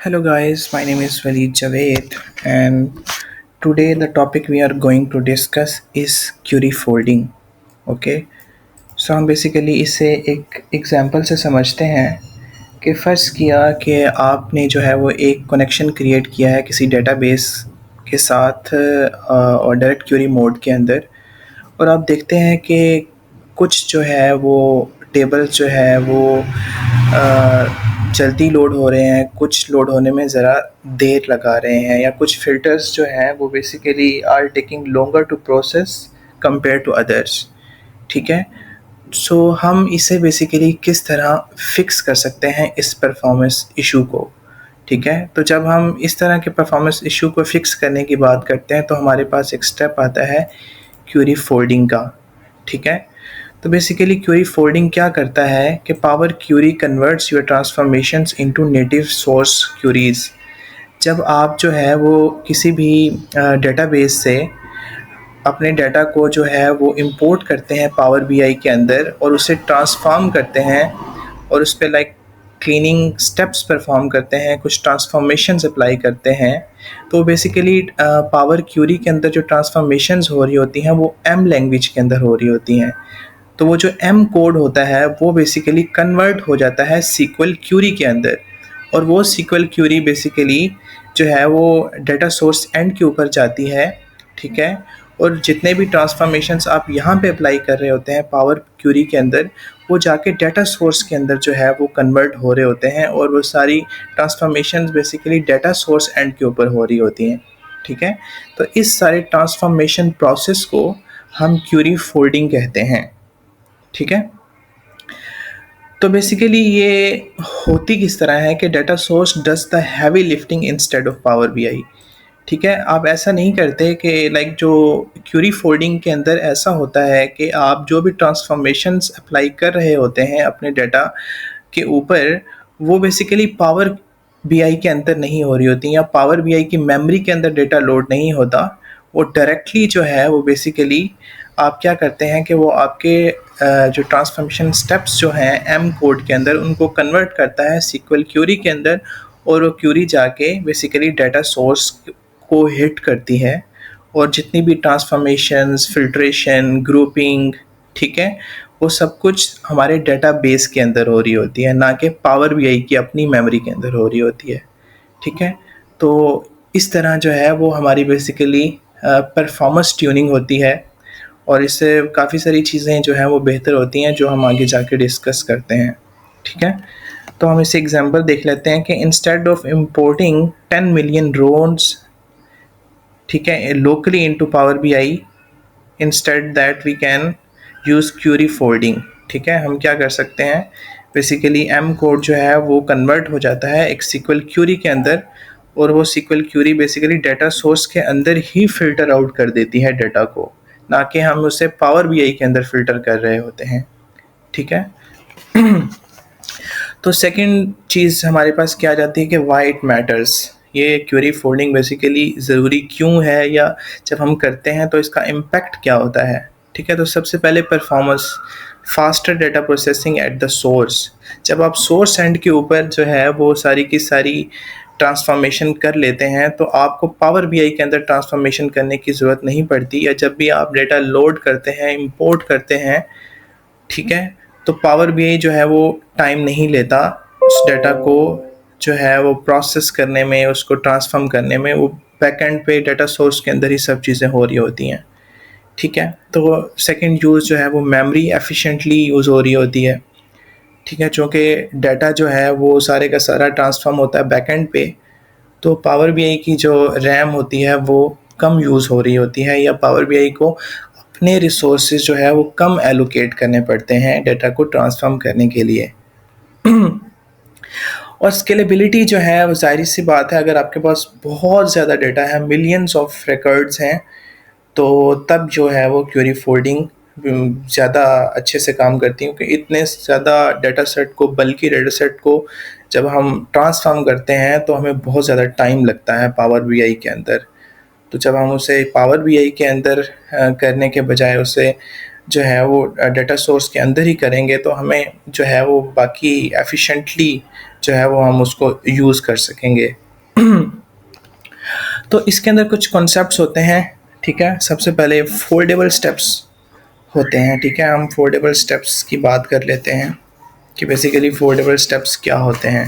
Hello guys, my name is Walid Javed and today the topic we are going to discuss is query folding. Okay हम basically इसे एक example से समझते हैं कि फ़र्ज़ किया कि आपने जो है वो एक कनेक्शन क्रिएट किया है किसी डेटाबेस के साथ और डायरेक्ट क्यूरी मोड के अंदर और आप देखते हैं कि कुछ जो है वो टेबल्स जो है वो जल्दी लोड हो रहे हैं, कुछ लोड होने में ज़रा देर लगा रहे हैं या कुछ फ़िल्टर्स जो हैं वो basically are taking longer to process compare to others. ठीक है? सो हम इसे बेसिकली किस तरह फ़िक्स कर सकते हैं इस परफ़ॉर्मेंस इश्यू को। ठीक है? तो जब हम इस तरह के परफ़ॉर्मेंस इश्यू को फ़िक्स करने की बात करते हैं तो हमारे पास एक स्टेप आता है क्वेरी फोल्डिंग का। ठीक है? तो बेसिकली क्वेरी फोल्डिंग क्या करता है कि power query converts your transformations into native source queries. जब आप जो है वो किसी भी डेटाबेस से अपने डाटा को जो है वो इंपोर्ट करते हैं पावर बीआई के अंदर और उसे ट्रांसफॉर्म करते हैं और उस पर लाइक क्लीनिंग स्टेप्स परफॉर्म करते हैं, कुछ ट्रांसफॉर्मेशंस अप्लाई करते हैं, तो बेसिकली पावर क्यूरी के अंदर जो ट्रांसफॉर्मेशंस हो रही होती हैं वो एम लैंग्वेज के अंदर हो रही होती हैं। तो वो जो एम कोड होता है वो बेसिकली कन्वर्ट हो जाता है सीक्वल क्यूरी के अंदर और वो सीक्वल क्यूरी बेसिकली जो है वो डाटा सोर्स एंड के ऊपर जाती है। ठीक है? और जितने भी ट्रांसफॉर्मेशंस आप यहाँ पे अप्लाई कर रहे होते हैं पावर क्यूरी के अंदर वो जाके डाटा सोर्स के अंदर जो है वो कन्वर्ट हो रहे होते हैं और वो सारी transformations basically data source and के ऊपर हो रही होती हैं। ठीक है? तो इस सारे ट्रांसफॉर्मेशन प्रोसेस को हम क्यूरी फोल्डिंग कहते हैं। ठीक है? तो बेसिकली ये होती किस तरह है कि data source does the heavy lifting instead of power BI. ठीक है? आप ऐसा नहीं करते कि लाइक जो क्यूरी फोल्डिंग के अंदर ऐसा होता है कि आप जो भी ट्रांसफॉर्मेशंस अप्लाई कर रहे होते हैं अपने डाटा के ऊपर वो बेसिकली पावर बीआई के अंदर नहीं हो रही होती या पावर बीआई की मेमोरी के अंदर डाटा लोड नहीं होता। वो डायरेक्टली जो है वो बेसिकली आप क्या करते हैं कि वो आपके जो ट्रांसफॉर्मेशन स्टेप्स जो हैं एम कोड के अंदर उनको कन्वर्ट करता है सीक्वल क्यूरी के अंदर और वो क्यूरी जाके बेसिकली डाटा सोर्स को हिट करती है और जितनी भी ट्रांसफॉर्मेशंस, फिल्ट्रेशन, ग्रुपिंग, ठीक है, वो सब कुछ हमारे डेटाबेस के अंदर हो रही होती है, ना कि पावर बीआई की अपनी मेमोरी के अंदर हो रही होती है। ठीक है? तो इस तरह जो है वो हमारी बेसिकली परफॉर्मेंस ट्यूनिंग होती है और इससे काफ़ी सारी चीज़ें जो हैं वो बेहतर होती हैं जो हम आगे जाके डिस्कस करते हैं। ठीक है? तो हम इसे एग्जांपल देख लेते हैं कि instead of importing 10 million rows, ठीक है, locally into Power BI, instead that we can use query folding. ठीक है? हम क्या कर सकते हैं, बेसिकली एम कोड जो है वो कन्वर्ट हो जाता है एक सीक्वल क्यूरी के अंदर और वो SQL query basically data source के अंदर ही फ़िल्टर आउट कर देती है डाटा को, ना कि हम उसे पावर बीआई के अंदर फ़िल्टर कर रहे होते हैं। ठीक है? तो सेकंड चीज़ हमारे पास क्या आ जाती है कि व्हाई इट मैटर्स। ये क्वेरी फोल्डिंग बेसिकली ज़रूरी क्यों है या जब हम करते हैं तो इसका इम्पैक्ट क्या होता है। ठीक है? तो सबसे पहले performance, faster data processing at the source. जब आप सोर्स एंड के ऊपर जो है वो सारी की सारी ट्रांसफॉर्मेशन कर लेते हैं तो आपको पावर बीआई के अंदर ट्रांसफॉर्मेशन करने की ज़रूरत नहीं पड़ती, या जब भी आप डाटा लोड करते हैं, इंपोर्ट करते हैं, ठीक है, तो पावर बीआई जो है वो टाइम नहीं लेता उस डाटा को जो है वो प्रोसेस करने में, उसको ट्रांसफॉर्म करने में। वो बैकएंड पे डाटा सोर्स के अंदर ही सब चीज़ें हो रही होती हैं। ठीक है? तो सेकंड यूज़ जो है वो मेमोरी एफिशिएंटली यूज़ हो रही होती है। ठीक है? चूँकि डाटा जो है वो सारे का सारा ट्रांसफॉर्म होता है बैकएंड पे, तो पावर बीआई की जो रैम होती है वो कम यूज़ हो रही होती है या पावर बीआई को अपने रिसोर्सेज जो है वो कम एलोकेट करने पड़ते हैं डाटा को ट्रांसफॉर्म करने के लिए। और स्केलेबिलिटी जो है वो ज़ाहिर सी बात है, अगर आपके पास बहुत ज़्यादा डाटा है, मिलियंस ऑफ रिकॉर्ड्स हैं, तो तब जो है वो क्वेरी फोल्डिंग ज़्यादा अच्छे से काम करती है, क्योंकि इतने ज़्यादा डाटा सेट को, बल्कि डाटा सेट को जब हम ट्रांसफॉर्म करते हैं तो हमें बहुत ज़्यादा टाइम लगता है पावर बीआई के अंदर। तो जब हम उसे पावर बीआई के अंदर करने के बजाय उसे जो है वो डेटा सोर्स के अंदर ही करेंगे, तो हमें जो है वो बाकी एफिशिएंटली जो है वो हम उसको यूज़ कर सकेंगे। तो इसके अंदर कुछ कॉन्सेप्ट्स होते हैं, ठीक है। सबसे पहले फोल्डेबल स्टेप्स होते हैं, ठीक है। हम फोल्डेबल स्टेप्स की बात कर लेते हैं कि बेसिकली फोल्डेबल स्टेप्स क्या होते हैं।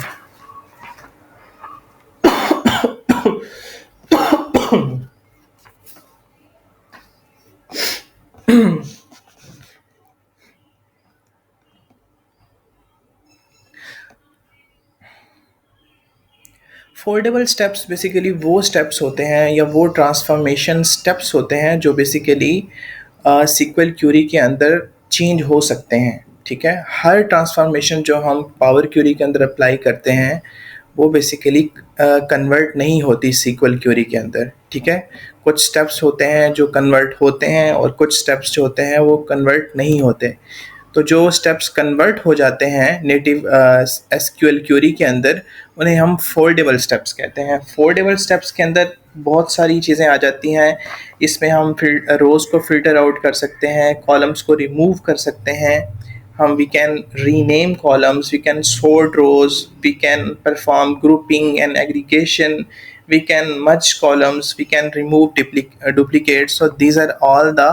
फोल्डेबल स्टेप्स बेसिकली वो स्टेप्स होते हैं या वो ट्रांसफॉर्मेशन स्टेप्स होते हैं जो बेसिकली सीक्वल क्यूरी के अंदर चेंज हो सकते हैं, ठीक है। हर ट्रांसफॉर्मेशन जो हम पावर क्यूरी के अंदर अप्लाई करते हैं वो बेसिकली कन्वर्ट नहीं होती सीक्वल क्यूरी के अंदर, ठीक है। कुछ स्टेप्स होते हैं जो कन्वर्ट होते हैं और कुछ स्टेप्स जो होते हैं वो कन्वर्ट नहीं होते। तो जो स्टेप्स कन्वर्ट हो जाते हैं नेटिव एसक्यूएल क्यूरी के अंदर, उन्हें हम फोल्डेबल स्टेप्स कहते हैं। फोल्डेबल स्टेप्स के अंदर बहुत सारी चीज़ें आ जाती हैं। इसमें हम रोज़ को फ़िल्टर आउट कर सकते हैं, कॉलम्स को रिमूव कर सकते हैं, हम we can rename columns, we can sort rows, we can perform grouping and aggregation, we can merge columns, we can remove duplicates. So these are all the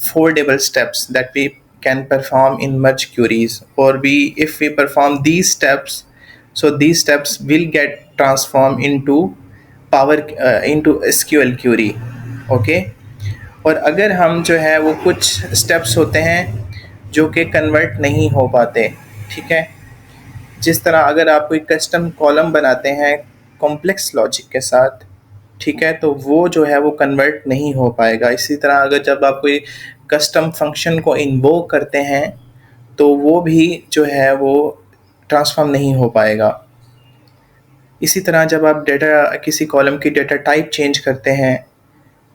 foldable steps that we can perform in merge queries, or we if we perform these steps, so these steps will get transformed into power into SQL query, okay। और अगर हम जो है वो कुछ steps होते हैं जो कि कन्वर्ट नहीं हो पाते, ठीक है। जिस तरह अगर आप कोई कस्टम कॉलम बनाते हैं कॉम्प्लेक्स लॉजिक के साथ, ठीक है, तो वो जो है वो कन्वर्ट नहीं हो पाएगा। इसी तरह अगर जब आप कोई कस्टम फंक्शन को इन्वोक करते हैं तो वो भी जो है वो ट्रांसफॉर्म नहीं हो पाएगा। इसी तरह जब आप डेटा किसी कॉलम की डेटा टाइप चेंज करते हैं,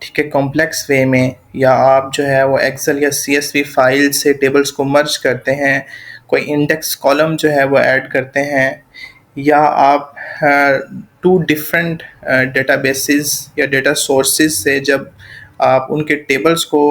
ठीक है, कॉम्प्लेक्स वे में, या आप जो है वो एक्सेल या सीएसवी फाइल से टेबल्स को मर्ज करते हैं, कोई इंडेक्स कॉलम जो है वो ऐड करते हैं, या आप टू डिफरेंट डेटाबेसेस या डेटा सोर्सेज से जब आप उनके टेबल्स को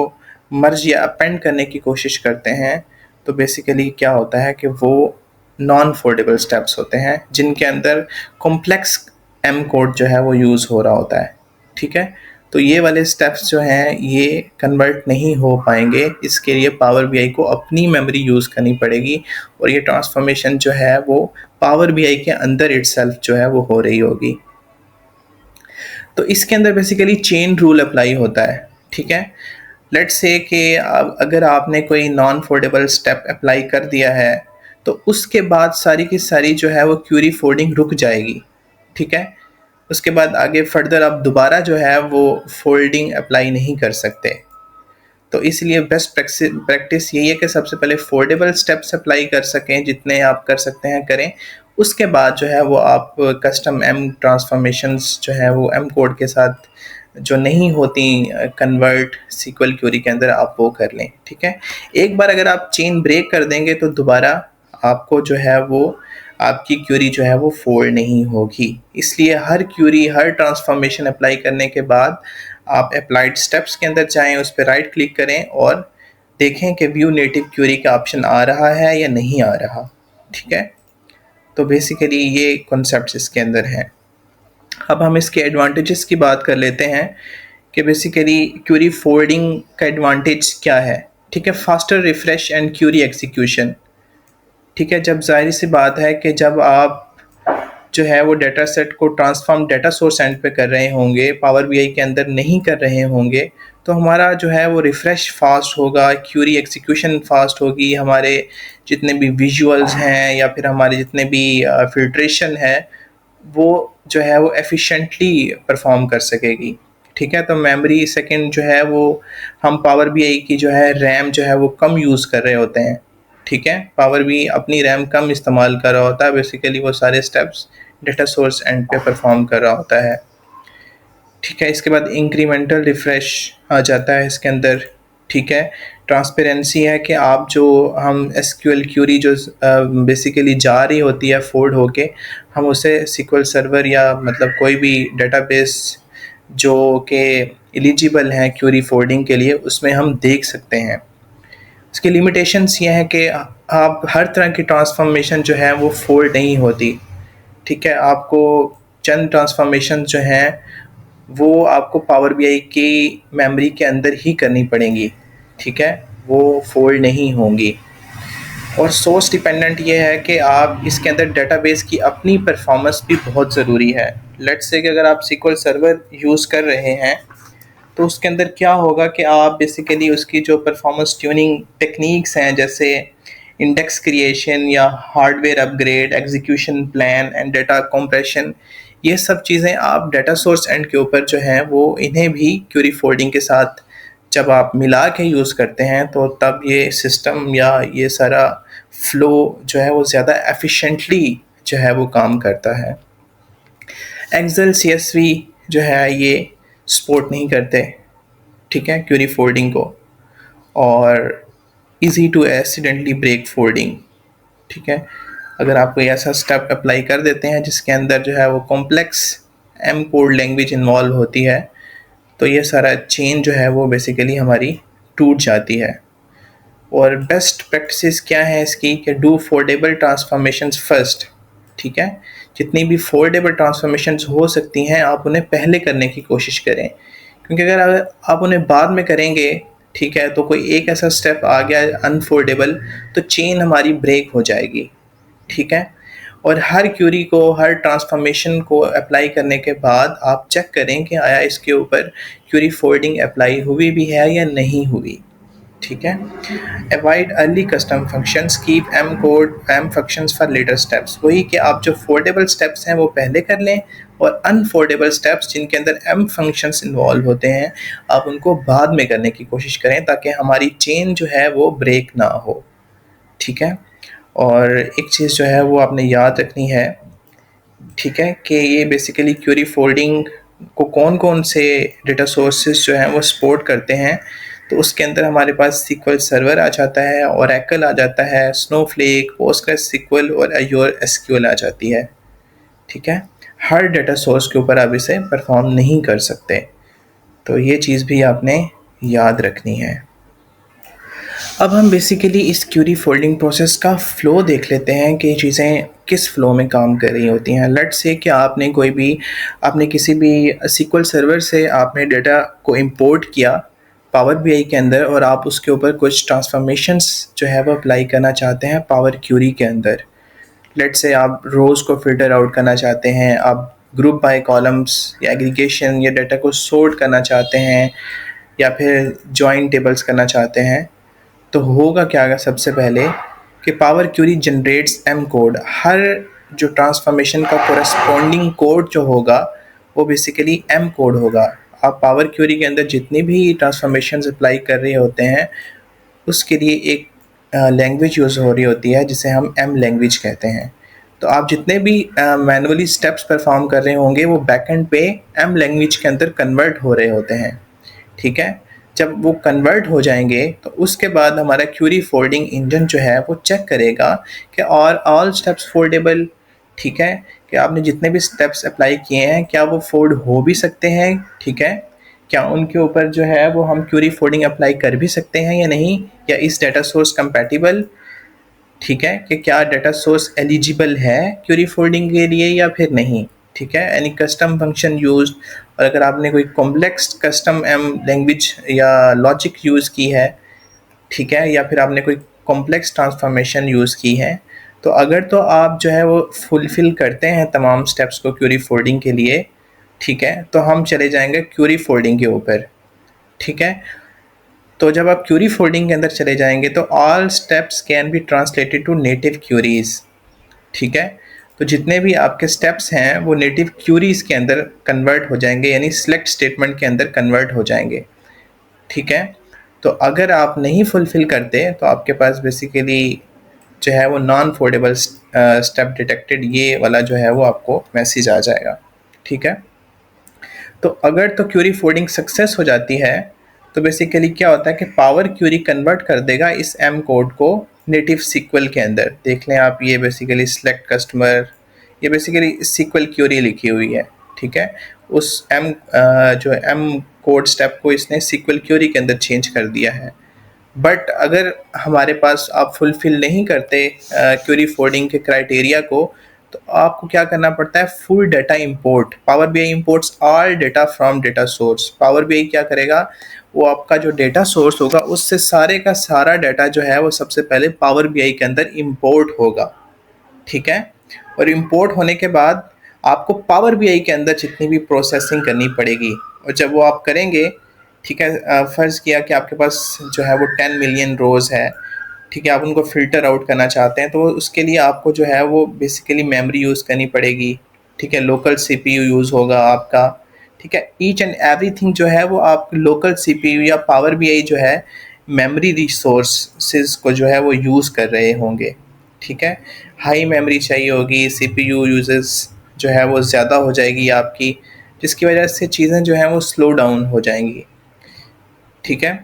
मर्ज या अपेंड करने की कोशिश करते हैं, तो बेसिकली क्या होता है कि वो नॉन फोल्डेबल स्टेप्स होते हैं जिनके अंदर कॉम्प्लेक्स एम कोड जो है वो यूज़ हो रहा होता है, ठीक है। तो ये वाले स्टेप्स जो हैं ये कन्वर्ट नहीं हो पाएंगे। इसके लिए पावर बीआई को अपनी मेमोरी यूज़ करनी पड़ेगी और ये ट्रांसफॉर्मेशन जो है वो पावर बीआई के अंदर इटसेल्फ जो है वो हो रही होगी। तो इसके अंदर बेसिकली चेन रूल अप्लाई होता है, ठीक है। लेट्स से कि अगर आपने कोई नॉन फोल्डेबल स्टेप अप्लाई कर दिया है तो उसके बाद सारी की सारी जो है वो क्यूरी फोल्डिंग रुक जाएगी, ठीक है। उसके बाद आगे फर्दर आप दोबारा जो है वो फोल्डिंग अप्लाई नहीं कर सकते। तो इसलिए बेस्ट प्रैक्टिस यही है कि सबसे पहले फोल्डेबल स्टेप्स अप्लाई कर सकें, जितने आप कर सकते हैं करें। उसके बाद जो है वो आप कस्टम एम ट्रांसफॉर्मेशंस जो है वो एम कोड के साथ जो नहीं होती कन्वर्ट सीक्वल क्यूरी के अंदर, आप वो कर लें, ठीक है। एक बार अगर आप चेन ब्रेक कर देंगे तो दोबारा आपको जो है वो आपकी क्यूरी जो है वो फोल्ड नहीं होगी। इसलिए हर क्यूरी, हर ट्रांसफॉर्मेशन अप्लाई करने के बाद आप अप्लाइड स्टेप्स के अंदर जाएं, उस पर राइट क्लिक करें और देखें कि व्यू नेटिव क्यूरी का ऑप्शन आ रहा है या नहीं आ रहा, ठीक है। तो बेसिकली ये कॉन्सेप्ट्स इसके अंदर हैं। अब हम इसके एडवांटेजेस की बात कर लेते हैं कि बेसिकली क्यूरी फोल्डिंग का एडवांटेज क्या है, ठीक है। Faster refresh and query execution, ठीक है। जब जाहिर सी बात है कि जब आप जो है वो डेटा सेट को ट्रांसफॉर्म डेटा सोर्स एंड पे कर रहे होंगे, पावर बीआई के अंदर नहीं कर रहे होंगे, तो हमारा जो है वो रिफ़्रेश फास्ट होगा, क्यूरी एग्जीक्यूशन फास्ट होगी, हमारे जितने भी विजुअल्स हैं या फिर हमारे जितने भी फिल्ट्रेशन है वो जो है वो एफिशिएंटली परफॉर्म कर सकेगी, ठीक है। तो मेमोरी सेकंड जो है वो हम पावर बीआई की जो है रैम जो है वो कम यूज़ कर रहे होते हैं, ठीक है। पावर भी अपनी रैम कम इस्तेमाल कर रहा होता है, बेसिकली वो सारे स्टेप्स डेटा सोर्स एंड पे परफॉर्म कर रहा होता है, ठीक है। इसके बाद इंक्रीमेंटल रिफ्रेश आ जाता है इसके अंदर, ठीक है। ट्रांसपेरेंसी है कि आप जो हम एसक्यूएल क्यूरी जो बेसिकली जा रही होती है फोल्ड होके, हम उसे सीक्वल सर्वर या मतलब कोई भी डेटाबेस जो कि एलिजिबल हैं क्यूरी फोल्डिंग के लिए, उसमें हम देख सकते हैं। इसकी लिमिटेशंस ये हैं कि आप हर तरह की ट्रांसफॉर्मेशन जो है वो फोल्ड नहीं होती, ठीक है। आपको चंद ट्रांसफॉर्मेशन जो हैं वो आपको पावर बीआई की मेमोरी के अंदर ही करनी पड़ेंगी, ठीक है, वो फोल्ड नहीं होंगी। और सोर्स डिपेंडेंट ये है कि आप इसके अंदर डेटाबेस की अपनी परफॉर्मेंस भी बहुत ज़रूरी है। लेट्स से कि अगर आप SQL सर्वर यूज़ कर रहे हैं तो उसके अंदर क्या होगा कि आप बेसिकली उसकी जो परफॉर्मेंस ट्यूनिंग टेक्निक्स हैं, जैसे इंडेक्स क्रिएशन या hardware upgrade, execution plan and data compression, ये सब चीज़ें आप डेटा सोर्स एंड के ऊपर जो हैं वो इन्हें भी क्यूरी फोल्डिंग के साथ जब आप मिला के यूज़ करते हैं तो तब ये सिस्टम या ये सारा फ्लो जो है वो ज़्यादा एफिशिएंटली जो है वो काम करता है। एक्सेल CSV जो है ये सपोर्ट नहीं करते, ठीक है, क्यूरी फोल्डिंग को, और easy to accidentally break folding, ठीक है। अगर आप कोई ऐसा स्टेप अप्लाई कर देते हैं जिसके अंदर जो है वो complex M code language involve होती है तो ये सारा चेन जो है वो बेसिकली हमारी टूट जाती है। और बेस्ट प्रैक्टिसेस क्या है इसकी कि डू फोल्डेबल ट्रांसफॉर्मेशंस फर्स्ट, ठीक है। जितनी भी फोल्डेबल ट्रांसफॉर्मेशंस हो सकती हैं आप उन्हें पहले करने की कोशिश करें, क्योंकि अगर आप उन्हें बाद में करेंगे, ठीक है, तो कोई एक ऐसा स्टेप आ गया अनफोल्डेबल तो चेन हमारी ब्रेक हो जाएगी, ठीक है। और हर क्यूरी को, हर ट्रांसफॉर्मेशन को अप्लाई करने के बाद आप चेक करें कि आया इसके ऊपर क्यूरी फोल्डिंग अप्लाई हुई भी है या नहीं हुई, ठीक है। Avoid early custom functions, keep M code M functions for later steps, वही कि आप जो फोल्डेबल स्टेप्स हैं वो पहले कर लें और अनफोल्डेबल स्टेप्स जिनके अंदर एम फंक्शंस इन्वॉल्व होते हैं आप उनको बाद में करने की कोशिश करें ताकि हमारी चेन जो है वो ब्रेक ना हो, ठीक है। और एक चीज़ जो है वो आपने याद रखनी है, ठीक है, कि ये बेसिकली क्यूरी फोल्डिंग को कौन कौन से डेटा सोर्सेज जो हैं वो सपोर्ट करते हैं। तो उसके अंदर हमारे पास SQL सर्वर आ जाता है, ओरेकल आ जाता है, स्नोफ्लेक, पोस्टग्रेसक्यूएल और एज़्योर SQL आ जाती है, ठीक है। हर डेटा सोर्स के ऊपर आप इसे परफॉर्म नहीं कर सकते, तो ये चीज़ भी आपने याद रखनी है। अब हम बेसिकली इस क्यूरी फोल्डिंग प्रोसेस का फ़्लो देख लेते हैं कि चीज़ें किस फ़्लो में काम कर रही होती हैं। लेट्स से कि आपने किसी भी SQL सर्वर से आपने डेटा को इंपोर्ट किया पावर बीआई के अंदर और आप उसके ऊपर कुछ ट्रांसफॉर्मेशंस जो है वो अप्लाई करना चाहते हैं पावर क्यूरी के अंदर। लेट्स से आप रोज़ को फ़िल्टर आउट करना चाहते हैं, आप ग्रुप बाय कॉलम्स या एग्रीगेशन या डेटा को सॉर्ट करना चाहते हैं या फिर जॉइन टेबल्स करना चाहते हैं, तो होगा क्या सबसे पहले कि power query generates M code. हर जो ट्रांसफॉर्मेशन का कोरस्पॉन्डिंग कोड जो होगा वो बेसिकली एम कोड होगा। आप पावर क्यूरी के अंदर जितनी भी ट्रांसफॉर्मेशंस अप्लाई कर रहे होते हैं उसके लिए एक लैंग्वेज यूज़ हो रही होती है जिसे हम एम लैंग्वेज कहते हैं। तो आप जितने भी मैनुअली स्टेप्स परफॉर्म कर रहे होंगे वो बैकएंड पे एम लैंग्वेज के अंदर कन्वर्ट हो रहे होते हैं, ठीक है। जब वो कन्वर्ट हो जाएंगे तो उसके बाद हमारा क्यूरी फोल्डिंग इंजन जो है वो चेक करेगा कि और ऑल स्टेप्स फोल्डेबल, ठीक है, कि आपने जितने भी स्टेप्स अप्लाई किए हैं क्या वो फोल्ड हो भी सकते हैं, ठीक है, क्या उनके ऊपर जो है वो हम क्यूरी फोल्डिंग अप्लाई कर भी सकते हैं या नहीं, या इस डेटा सोर्स कंपैटिबल, ठीक है, कि क्या डेटा सोर्स एलिजिबल है क्यूरी फोल्डिंग के लिए या फिर नहीं, ठीक है। एनी कस्टम फंक्शन यूज, और अगर आपने कोई कॉम्प्लेक्स कस्टम एम लैंग्वेज या लॉजिक यूज़ की है, ठीक है, या फिर आपने कोई कॉम्प्लेक्स ट्रांसफॉर्मेशन यूज़ की है, तो अगर तो आप जो है वो फुलफ़िल करते हैं तमाम स्टेप्स को क्यूरी फोल्डिंग के लिए, ठीक है, तो हम चले जाएंगे क्यूरी फोल्डिंग के ऊपर, ठीक है। तो जब आप क्यूरी फोल्डिंग के अंदर चले जाएंगे तो all steps can be translated to native queries, ठीक है। तो जितने भी आपके स्टेप्स हैं वो नेटिव क्यूरीज के अंदर कन्वर्ट हो जाएंगे, यानी सिलेक्ट स्टेटमेंट के अंदर कन्वर्ट हो जाएंगे, ठीक है। तो अगर आप नहीं फुलफ़िल करते तो आपके पास बेसिकली जो है वो नॉन फोल्डेबल स्टेप डिटेक्टेड ये वाला जो है वो आपको मैसेज आ जाएगा, ठीक है। तो अगर तो क्यूरी फोल्डिंग सक्सेस हो जाती है तो बेसिकली क्या होता है कि पावर क्यूरी कन्वर्ट कर देगा इस एम कोड को नेटिव SQL के अंदर। देख लें आप, ये बेसिकली सिलेक्ट कस्टमर, ये बेसिकली SQL क्यूरी लिखी हुई है, ठीक है। उस जो एम कोड स्टेप को इसने SQL क्यूरी के अंदर चेंज कर दिया है। बट अगर हमारे पास आप फुलफ़िल नहीं करते क्वेरी फोल्डिंग के क्राइटेरिया को, तो आपको क्या करना पड़ता है, full data import. Power BI imports all data from data source. Power BI क्या करेगा, वो आपका जो डाटा सोर्स होगा उससे सारे का सारा डाटा जो है वो सबसे पहले पावर बीआई के अंदर इंपोर्ट होगा, ठीक है। और इंपोर्ट होने के बाद आपको पावर बीआई के अंदर जितनी भी प्रोसेसिंग करनी पड़ेगी, और जब वो आप करेंगे, ठीक है, फ़र्ज़ किया कि आपके पास जो है वो 10 मिलियन रोज़ है, ठीक है, आप उनको फ़िल्टर आउट करना चाहते हैं, तो उसके लिए आपको जो है वो बेसिकली मेमोरी यूज़ करनी पड़ेगी, ठीक है, लोकल सीपीयू यूज़ होगा आपका, ठीक है। ईच एंड एवरीथिंग जो है वो आप लोकल सीपीयू या पावर बीआई जो है मेमोरी रिसोर्सेज को जो है वो यूज़ कर रहे होंगे, ठीक है। हाई मेमोरी चाहिए होगी, सीपीयू यूजेस जो है वो ज़्यादा हो जाएगी आपकी, जिसकी वजह से चीज़ें जो हैं वो स्लो डाउन हो जाएंगी, ठीक है।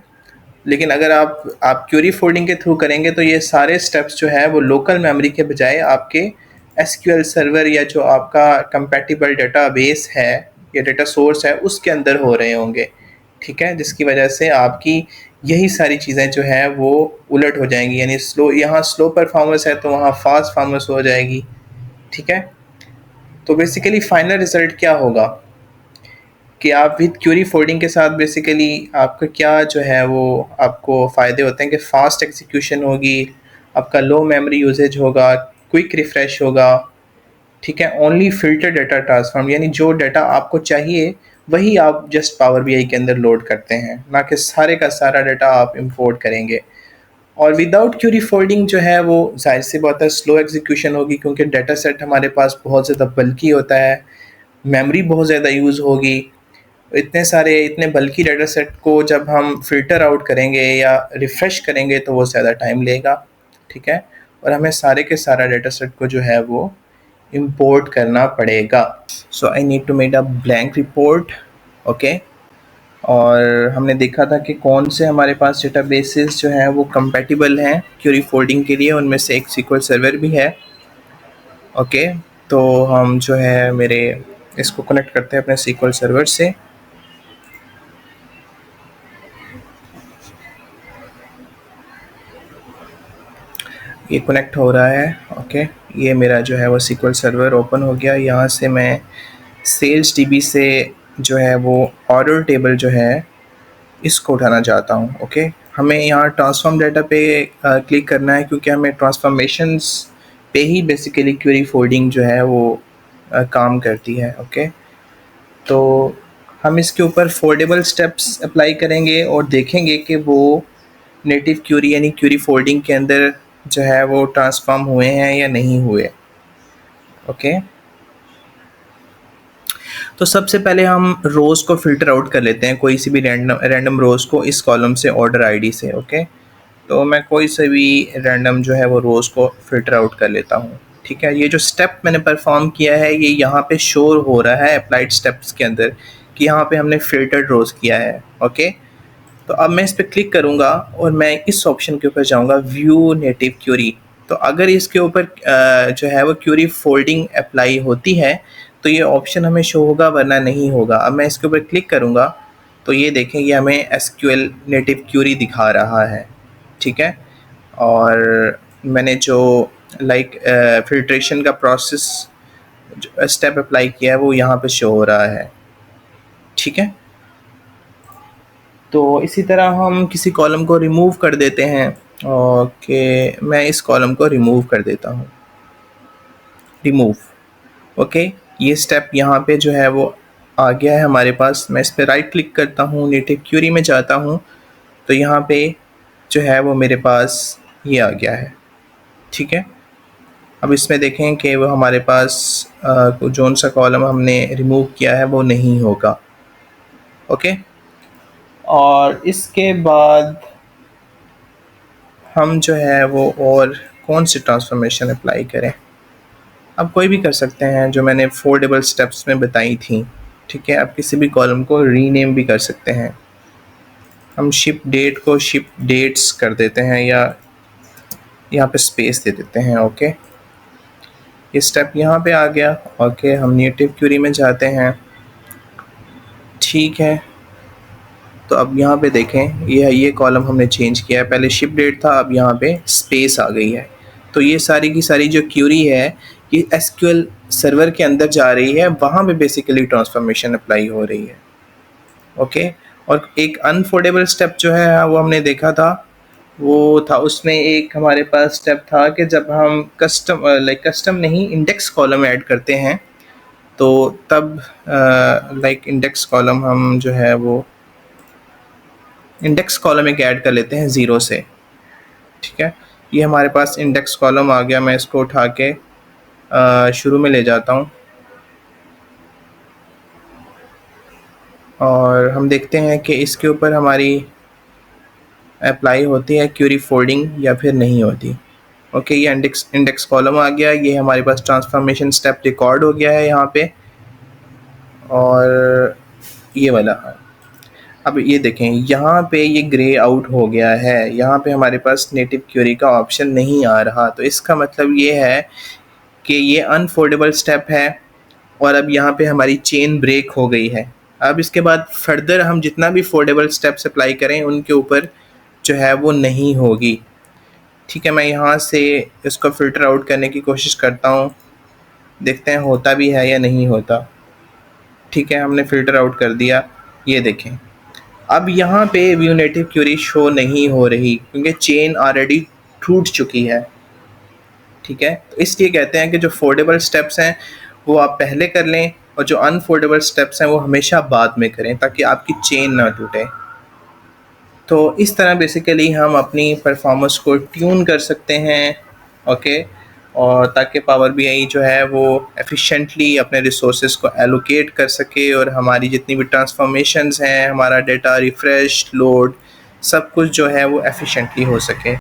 लेकिन अगर आप क्यूरी फोल्डिंग के थ्रू करेंगे तो ये सारे स्टेप्स जो है वो लोकल मेमोरी के बजाय आपके एसक्यूएल सर्वर या जो आपका कंपैटिबल डेटाबेस है या डेटा सोर्स है उसके अंदर हो रहे होंगे, ठीक है। जिसकी वजह से आपकी यही सारी चीज़ें जो हैं वो उलट हो जाएंगी, यानी स्लो, यहाँ स्लो परफॉर्मेंस है तो वहाँ फास्ट परफॉर्मेंस हो जाएगी, ठीक है। तो बेसिकली फाइनल रिजल्ट क्या होगा कि आप विद क्यूरी फोल्डिंग के साथ बेसिकली आपका क्या जो है वो आपको फ़ायदे होते हैं कि फ़ास्ट एग्जीक्यूशन होगी, आपका लो मेमोरी यूजेज होगा, क्विक रिफ़्रेश होगा, ठीक है। ओनली फ़िल्टर डाटा ट्रांसफ़ॉर्म, यानी जो डाटा आपको चाहिए वही आप जस्ट पावर बीआई के अंदर लोड करते हैं, ना कि सारे का सारा डाटा आप इंपोर्ट करेंगे। और विदाउट क्यूरी फोल्डिंग जो है वो ज़ाहिर सी बात है स्लो एग्जीक्यूशन होगी, क्योंकि डाटा सेट हमारे पास बहुत ज़्यादा बल्की होता है, मेमोरी बहुत ज़्यादा यूज़ होगी। इतने सारे इतने बल्की डाटा सेट को जब हम फ़िल्टर आउट करेंगे या रिफ़्रेश करेंगे तो वो ज़्यादा टाइम लेगा, ठीक है। और हमें सारे के सारा डाटा सेट को जो है वो इंपोर्ट करना पड़ेगा। So I need to make a blank report, okay. और हमने देखा था कि कौन से हमारे पास डेटाबेसेस जो हैं वो कंपैटिबल हैं क्यूरी फोल्डिंग के लिए, उनमें से एक सीक्वल सर्वर भी है, ओके। तो हम जो है मेरे इसको कनेक्ट करते हैं अपने सीक्वल सर्वर से। ये कनेक्ट हो रहा है, ओके। ये मेरा जो है वो सीक्वल सर्वर ओपन हो गया। यहाँ से मैं सेल्स डीबी से जो है वो ऑर्डर टेबल जो है इसको उठाना चाहता हूँ, ओके। हमें यहाँ ट्रांसफॉर्म डाटा पे क्लिक करना है, क्योंकि हमें ट्रांसफॉर्मेशंस पे ही बेसिकली क्वेरी फोल्डिंग जो है वो काम करती है, ओके। तो हम इसके ऊपर फोल्डेबल स्टेप्स अप्लाई करेंगे और देखेंगे कि वो नेटिव क्यूरी यानी क्यूरी फोल्डिंग के अंदर जो है वो ट्रांसफॉर्म हुए हैं या नहीं हुए, ओके। तो सबसे पहले हम रोज़ को फ़िल्टर आउट कर लेते हैं, कोई सी भी रैंडम रोज़ को इस कॉलम से ऑर्डर आईडी से, ओके। तो मैं कोई से भी रैंडम जो है वो रोज़ को फ़िल्टर आउट कर लेता हूँ, ठीक है। ये जो स्टेप मैंने परफॉर्म किया है ये यहाँ पे शो हो रहा है अप्लाइड स्टेप्स के अंदर कि यहाँ पे हमने फ़िल्टर्ड रोज़ किया है, ओके। तो अब मैं इस पर क्लिक करूँगा और मैं इस ऑप्शन के ऊपर जाऊँगा, व्यू नेटिव क्यूरी। तो अगर इसके ऊपर जो है वो क्यूरी फोल्डिंग अप्लाई होती है तो ये ऑप्शन हमें शो होगा, वरना नहीं होगा। अब मैं इसके ऊपर क्लिक करूँगा तो ये देखें ये हमें एसक्यूएल नेटिव क्यूरी दिखा रहा है, ठीक है। और मैंने जो फ़िल्ट्रेशन का प्रोसेस स्टेप अप्लाई किया है वो यहाँ पे शो हो रहा है, ठीक है। तो इसी तरह हम किसी कॉलम को रिमूव कर देते हैं, ओके। मैं इस कॉलम को रिमूव कर देता हूँ, रिमूव, ओके। ये स्टेप यहाँ पे जो है वो आ गया है हमारे पास। मैं इस पर राइट क्लिक करता हूँ, नेटिव क्यूरी में जाता हूँ, तो यहाँ पे जो है वो मेरे पास ये आ गया है, ठीक है। अब इसमें देखें कि वो हमारे पास जोन सा कॉलम हमने रिमूव किया है वो नहीं होगा, ओके। और इसके बाद हम जो है वो और कौन सी ट्रांसफॉर्मेशन अप्लाई करें, आप कोई भी कर सकते हैं जो मैंने फोल्डेबल स्टेप्स में बताई थी, ठीक है। आप किसी भी कॉलम को रीनेम भी कर सकते हैं। हम शिप डेट को शिप डेट्स कर देते हैं या यहाँ पे स्पेस दे देते हैं, ओके। ये स्टेप यहाँ पे आ गया, ओके। हम नेटिव क्यूरी में जाते हैं, ठीक है। तो अब यहाँ पे देखें, ये कॉलम हमने चेंज किया है, पहले शिप डेट था, अब यहाँ पे स्पेस आ गई है। तो ये सारी की सारी जो क्यूरी है ये एसक्यूएल सर्वर के अंदर जा रही है, वहाँ पे बेसिकली ट्रांसफॉर्मेशन अप्लाई हो रही है। ओके, और एक अनफोल्डेबल स्टेप जो है वो हमने देखा था, वो था उसमें एक हमारे पास स्टेप था कि जब हम कस्टम नहीं इंडेक्स कॉलम ऐड करते हैं, तो तब इंडेक्स कॉलम हम जो है वो इंडेक्स कॉलम एक ऐड कर लेते हैं 0 से। ठीक है, ये हमारे पास इंडेक्स कॉलम आ गया। मैं इसको उठा के शुरू में ले जाता हूँ और हम देखते हैं कि इसके ऊपर हमारी अप्लाई होती है क्यूरी फोल्डिंग या फिर नहीं होती। ओके, ये इंडेक्स कॉलम आ गया, ये हमारे पास ट्रांसफॉर्मेशन स्टेप रिकॉर्ड हो गया है यहाँ पे। और ये वाला, अब ये देखें यहाँ पे ये ग्रे आउट हो गया है, यहाँ पे हमारे पास नेटिव क्यूरी का ऑप्शन नहीं आ रहा। तो इसका मतलब ये है कि ये अनफोल्डेबल स्टेप है और अब यहाँ पे हमारी चेन ब्रेक हो गई है। अब इसके बाद फर्दर हम जितना भी फोल्डेबल स्टेप्स अप्लाई करें उनके ऊपर जो है वो नहीं होगी। ठीक है, मैं यहाँ से इसको फ़िल्टर आउट करने की कोशिश करता हूँ, देखते हैं होता भी है या नहीं होता। ठीक है, हमने फ़िल्टर आउट कर दिया। ये देखें, अब यहाँ पे व्यू नेटिव क्यूरी शो नहीं हो रही क्योंकि चेन ऑलरेडी टूट चुकी है। ठीक है, तो इसलिए कहते हैं कि जो फोल्डेबल स्टेप्स हैं वो आप पहले कर लें और जो अनफोल्डेबल स्टेप्स हैं वो हमेशा बाद में करें ताकि आपकी चेन ना टूटे। तो इस तरह बेसिकली हम अपनी परफॉर्मेंस को ट्यून कर सकते हैं। ओके, और ताकि पावर बीआई जो है वो एफिशिएंटली अपने रिसोर्सेज को एलोकेट कर सके और हमारी जितनी भी ट्रांसफॉर्मेशंस हैं, हमारा डेटा रिफ़्रेश, लोड, सब कुछ जो है वो एफिशिएंटली हो सके।